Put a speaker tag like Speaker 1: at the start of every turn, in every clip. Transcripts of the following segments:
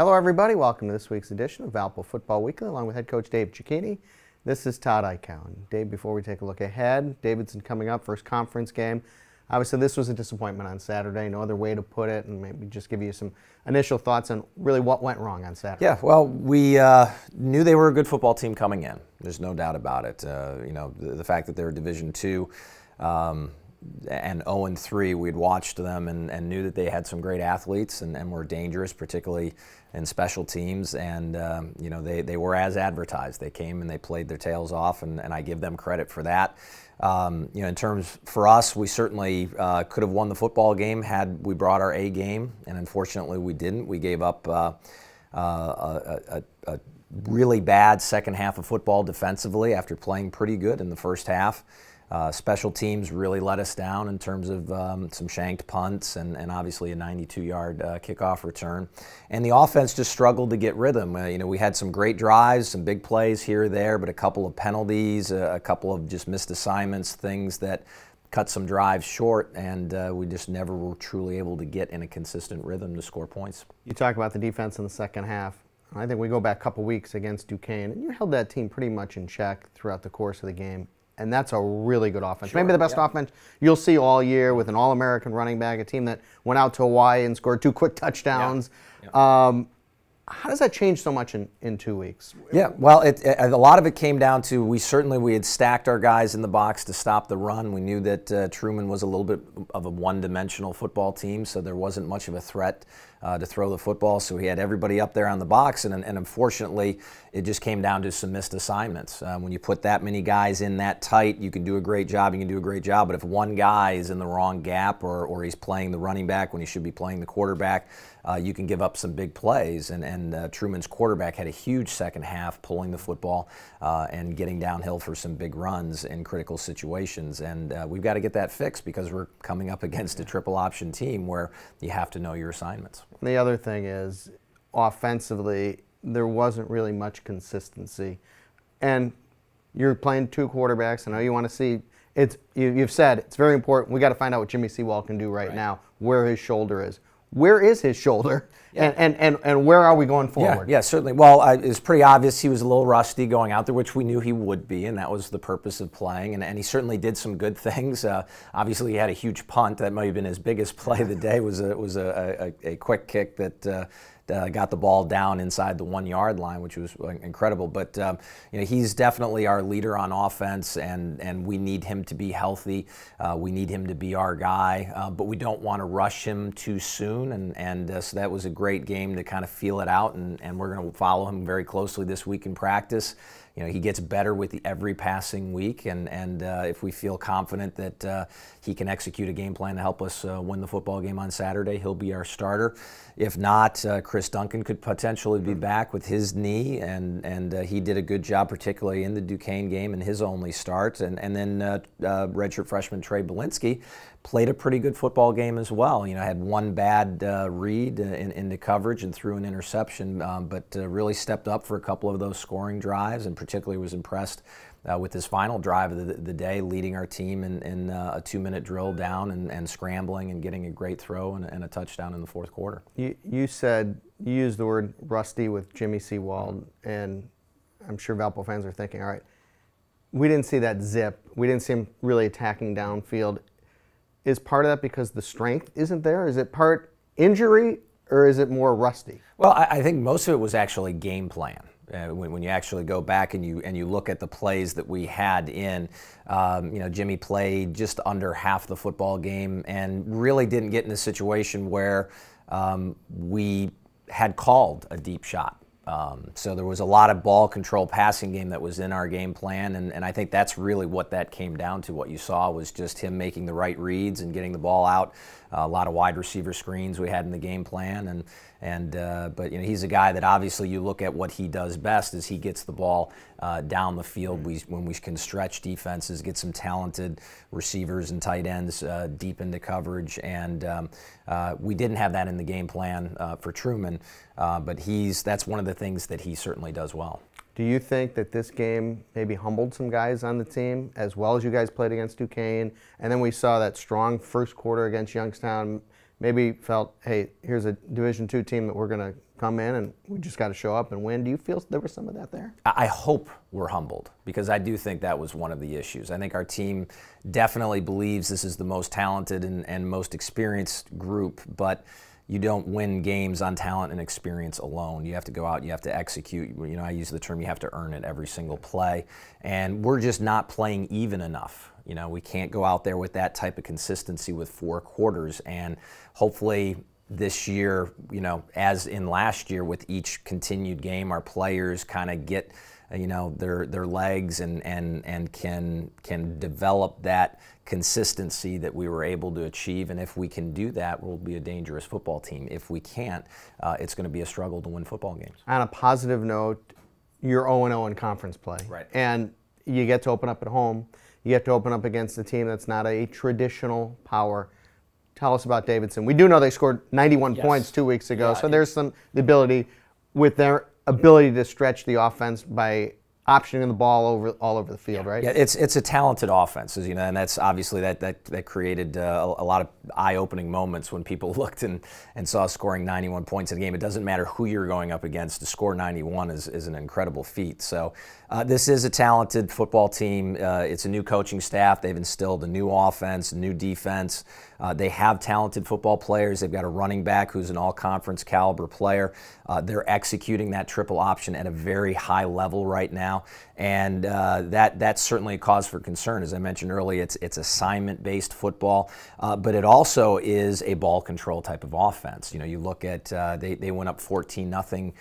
Speaker 1: Hello everybody, welcome to this week's edition of Valpo Football Weekly along with head coach Dave Cicchini. This is Todd Eichow. Dave, before we take a look ahead, Davidson coming up, first conference game. Obviously this was a disappointment on Saturday, no other way to put it, and maybe just give you some initial thoughts on really what went wrong on Saturday.
Speaker 2: Yeah, well, we knew they were a good football team coming in. There's no doubt about it. The fact that they're Division II and 0-3, we'd watched them and knew that they had some great athletes and were dangerous, particularly in special teams. And they were as advertised. They came and they played their tails off, and I give them credit for that. In terms for us, we certainly could have won the football game had we brought our A game, and unfortunately we didn't. We gave up a really bad second half of football defensively after playing pretty good in the first half. Special teams really let us down in terms of some shanked punts and obviously a 92-yard kickoff return. And the offense just struggled to get rhythm. We had some great drives, some big plays here or there, but a couple of penalties, a couple of just missed assignments, things that cut some drives short, and we just never were truly able to get in a consistent rhythm to score points.
Speaker 1: You talk about the defense in the second half. I think we go back a couple weeks against Duquesne, and you held that team pretty much in check throughout the course of the game. And that's a really good offense. Sure, maybe the best offense you'll see all year with an All-American running back, a team that went out to Hawaii and scored 2 quick touchdowns. Yeah. How does that change so much in 2 weeks?
Speaker 2: Yeah, well, a lot of it came down to we had stacked our guys in the box to stop the run. We knew that Truman was a little bit of a one-dimensional football team, so there wasn't much of a threat to throw the football. So we had everybody up there on the box, and unfortunately, it just came down to some missed assignments. When you put that many guys in that tight, you can do a great job. But if one guy is in the wrong gap or he's playing the running back when he should be playing the quarterback, you can give up some big plays. And Truman's quarterback had a huge second half pulling the football and getting downhill for some big runs in critical situations. And we've got to get that fixed because we're coming up against a triple option team where you have to know your assignments.
Speaker 1: The other thing is, offensively, there wasn't really much consistency. And you're playing 2 quarterbacks. I know you want to see you've said it's very important. We got to find out what Jimmy Seawald can do right now, where his shoulder is. Where is his shoulder, and where are we going forward?
Speaker 2: Yeah, certainly. Well, it's pretty obvious he was a little rusty going out there, which we knew he would be, and that was the purpose of playing. And he certainly did some good things. Obviously, he had a huge punt. That might have been his biggest play of the day. Was a quick kick that got the ball down inside the 1-yard line, which was incredible. But he's definitely our leader on offense, and we need him to be healthy. We need him to be our guy, but we don't want to rush him too soon. And so that was a great game to kind of feel it out, and we're going to follow him very closely this week in practice. He gets better with every passing week, and if we feel confident that he can execute a game plan to help us win the football game on Saturday, he'll be our starter. If not, Chris Duncan could potentially be back with his knee, and he did a good job, particularly in the Duquesne game in his only start. And then redshirt freshman Trey Belinsky played a pretty good football game as well. Had one bad read into coverage and threw an interception, but really stepped up for a couple of those scoring drives, and particularly was impressed with his final drive of the day, leading our team in a 2-minute drill down and scrambling and getting a great throw and a touchdown in the fourth quarter.
Speaker 1: You used the word rusty with Jimmy Seawald, and I'm sure Valpo fans are thinking, all right, we didn't see that zip. We didn't see him really attacking downfield. Is part of that because the strength isn't there? Is it part injury, or is it more rusty?
Speaker 2: Well, I think most of it was actually game plan. When you actually go back and you look at the plays that we had in, Jimmy played just under half the football game and really didn't get in a situation where we had called a deep shot. So there was a lot of ball control passing game that was in our game plan, and I think that's really what that came down to. What you saw was just him making the right reads and getting the ball out. A lot of wide receiver screens we had in the game plan, but he's a guy that obviously you look at what he does best is he gets the ball down the field. When we can stretch defenses, get some talented receivers and tight ends deep into coverage, and we didn't have that in the game plan for Truman, but that's one of the things that he certainly does well.
Speaker 1: Do you think that this game maybe humbled some guys on the team as well as you guys played against Duquesne, and then we saw that strong first quarter against Youngstown, maybe felt, hey, here's a Division II team that we're going to come in and we just got to show up and win. Do you feel there was some of that there?
Speaker 2: I hope we're humbled, because I do think that was one of the issues. I think our team definitely believes this is the most talented and most experienced group, but you don't win games on talent and experience alone. You have to go out, you have to execute. You know, I use the term, you have to earn it every single play. And we're just not playing even enough. You know, we can't go out there with that type of consistency with 4 quarters. And hopefully this year, you know, as in last year, with each continued game, our players kind of get, you know, their legs and can develop that consistency that we were able to achieve. And if we can do that, we'll be a dangerous football team. If we can't, it's going to be a struggle to win football games.
Speaker 1: On a positive note, you're 0-0 in conference play.
Speaker 2: Right.
Speaker 1: And you get to open up at home. You get to open up against a team that's not a traditional power. Tell us about Davidson. We do know they scored 91 points 2 weeks ago, so there's the ability with their ability to stretch the offense by optioning the ball all over the field, right?
Speaker 2: Yeah, it's a talented offense, as you know, and that's obviously that created a lot of eye-opening moments when people looked and saw scoring 91 points in a game. It doesn't matter who you're going up against. To score 91 is an incredible feat. So this is a talented football team. It's a new coaching staff. They've instilled a new offense, new defense. They have talented football players. They've got a running back who's an all-conference caliber player. They're executing that triple option at a very high level right now, and that's certainly a cause for concern. As I mentioned earlier, it's assignment-based football, but it also is a ball control type of offense. You know, you look at they went up 14-0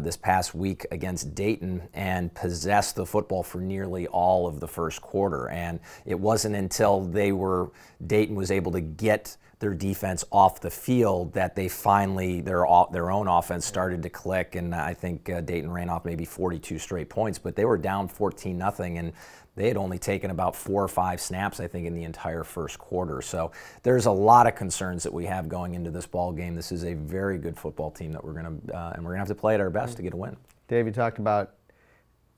Speaker 2: this past week against Dayton and possessed the football for nearly all of the first quarter, and it wasn't until Dayton was able to get their defense off the field that they finally, their own offense started to click, and I think Dayton ran off maybe 42 straight points, but they were down 14-0, and they had only taken about 4 or 5 snaps, I think, in the entire first quarter. So there's a lot of concerns that we have going into this ball game. This is a very good football team that we're going to have to play at our best to get a win.
Speaker 1: Dave, you talked about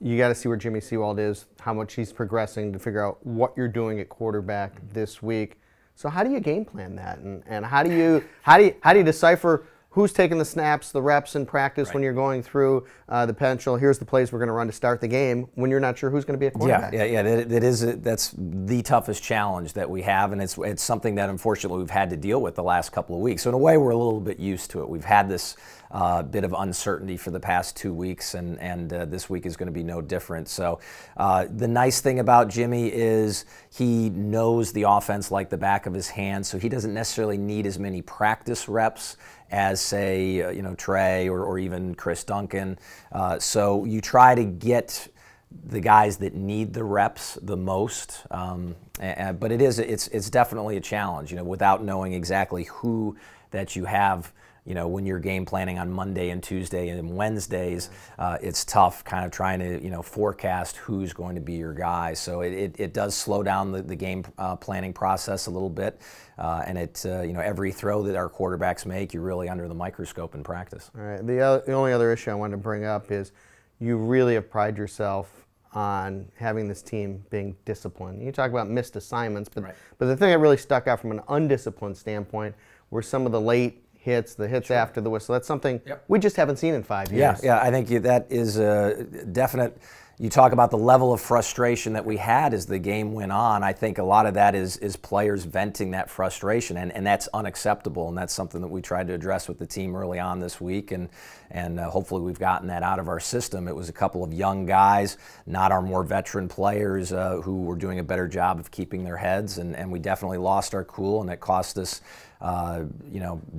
Speaker 1: you got to see where Jimmy Seawald is, how much he's progressing to figure out what you're doing at quarterback this week. So how do you game plan that, and how do you decipher who's taking the snaps, the reps in practice when you're going through the potential? Here's the plays we're going to run to start the game when you're not sure who's going to be a quarterback.
Speaker 2: That's the toughest challenge that we have, and it's something that unfortunately we've had to deal with the last couple of weeks. So in a way, we're a little bit used to it. We've had this bit of uncertainty for the past 2 weeks, and this week is going to be no different. So the nice thing about Jimmy is he knows the offense like the back of his hand, so he doesn't necessarily need as many practice reps as, say, Trey or even Chris Duncan. So you try to get the guys that need the reps the most, but it's definitely a challenge, without knowing exactly who that you have. When you're game planning on Monday and Tuesday and Wednesdays, it's tough kind of trying to, forecast who's going to be your guy. So it does slow down the game planning process a little bit. And every throw that our quarterbacks make, you're really under the microscope in practice.
Speaker 1: All right. The only other issue I wanted to bring up is you really have prided yourself on having this team being disciplined. You talk about missed assignments, but the thing that really stuck out from an undisciplined standpoint were some of the late hits, the hits after the whistle. That's something we just haven't seen in 5 years.
Speaker 2: Yeah, I think that is a definite. You talk about the level of frustration that we had as the game went on. I think a lot of that is players venting that frustration, and that's unacceptable, and that's something that we tried to address with the team early on this week, and hopefully we've gotten that out of our system. It was a couple of young guys, not our more veteran players, who were doing a better job of keeping their heads, and we definitely lost our cool, and it cost us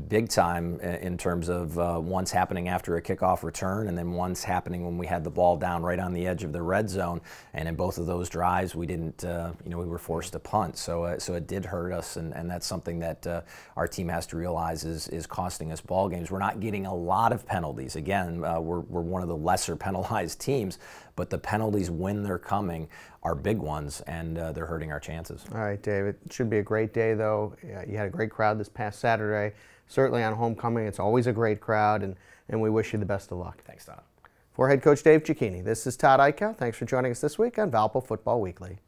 Speaker 2: big time in terms of once happening after a kickoff return, and then once happening when we had the ball down right on the edge of the red zone. And in both of those drives, we didn't, we were forced to punt. So it did hurt us, and that's something that our team has to realize is costing us ball games. We're not getting a lot of penalties. Again, we're one of the lesser penalized teams, but the penalties, when they're coming, are big ones, and they're hurting our chances.
Speaker 1: All right, Dave. It should be a great day, though. You had a great crowd this past Saturday. Certainly on homecoming, it's always a great crowd, and we wish you the best of luck.
Speaker 2: Thanks, Todd.
Speaker 1: For head coach Dave Cicchini, this is Todd Eichow. Thanks for joining us this week on Valpo Football Weekly.